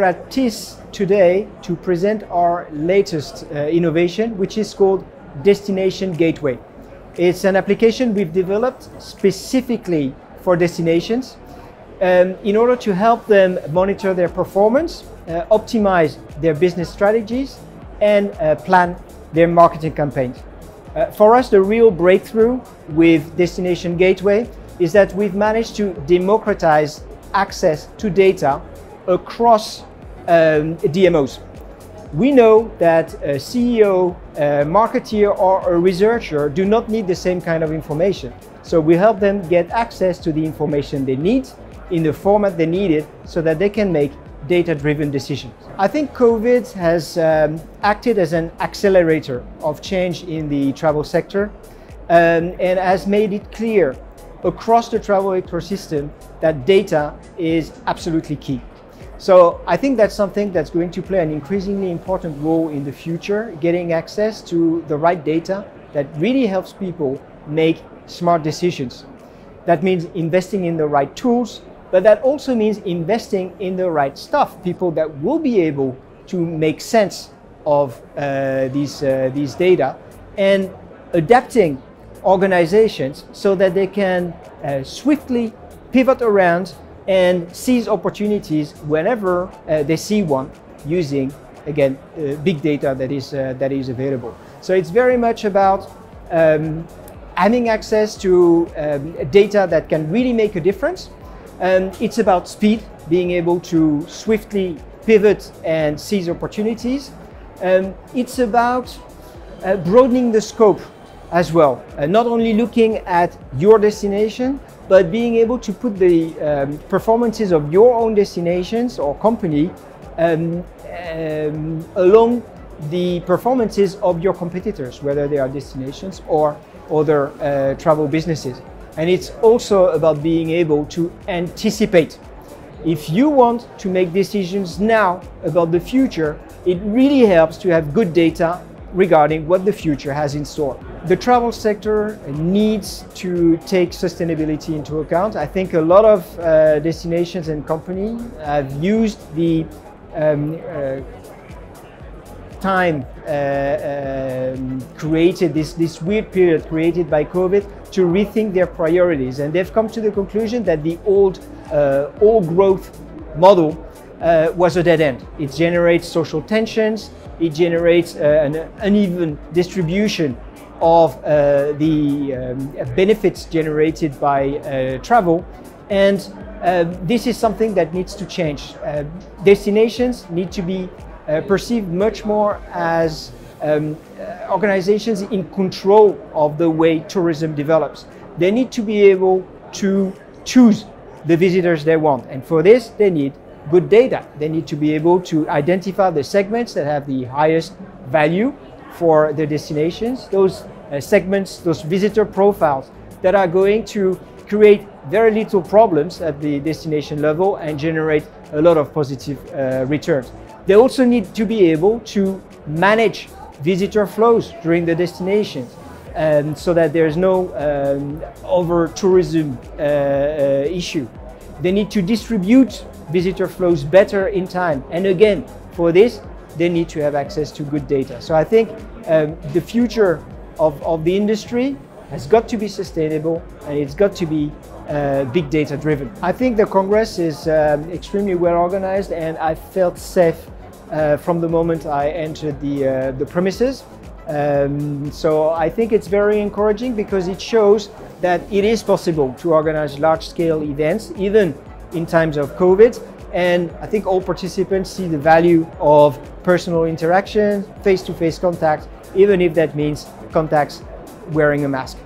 at TIS today to present our latest innovation, which is called Destination Gateway. It's an application we've developed specifically for destinations in order to help them monitor their performance, optimize their business strategies, and plan their marketing campaigns. For us, the real breakthrough with Destination Gateway is that we've managed to democratize access to data across DMOs. We know that a CEO, a marketeer, or a researcher do not need the same kind of information. So we help them get access to the information they need in the format they need it so that they can make data-driven decisions. I think COVID has acted as an accelerator of change in the travel sector and has made it clear across the travel ecosystem that data is absolutely key. So I think that's something that's going to play an increasingly important role in the future, getting access to the right data that really helps people make smart decisions. That means investing in the right tools, but that also means investing in the right stuff, people that will be able to make sense of these data and adapting organizations so that they can swiftly pivot around and seize opportunities whenever they see one, using, again, big data that is available. So it's very much about having access to data that can really make a difference. It's about speed, being able to swiftly pivot and seize opportunities. It's about broadening the scope as well, not only looking at your destination, but being able to put the performances of your own destinations or company along the performances of your competitors, whether they are destinations or other travel businesses. And it's also about being able to anticipate. If you want to make decisions now about the future, it really helps to have good data regarding what the future has in store. The travel sector needs to take sustainability into account. I think a lot of destinations and companies have used the time created, this weird period created by COVID, to rethink their priorities. And they've come to the conclusion that the old growth model was a dead end. It generates social tensions, it generates an uneven distribution of the benefits generated by travel, and this is something that needs to change. Destinations need to be perceived much more as organizations in control of the way tourism develops. They need to be able to choose the visitors they want, and for this they need good data. They need to be able to identify the segments that have the highest value for their destinations, those segments, those visitor profiles that are going to create very little problems at the destination level and generate a lot of positive returns. They also need to be able to manage visitor flows during the destinations, so that there's no over-tourism issue. They need to distribute visitor flows better in time. And again, for this, they need to have access to good data. So I think the future of the industry has got to be sustainable, and it's got to be big data driven. I think the Congress is extremely well organized, and I felt safe from the moment I entered the premises. So I think it's very encouraging because it shows that it is possible to organize large-scale events, even in times of COVID. And I think all participants see the value of personal interaction, face-to-face contact, even if that means contacts wearing a mask.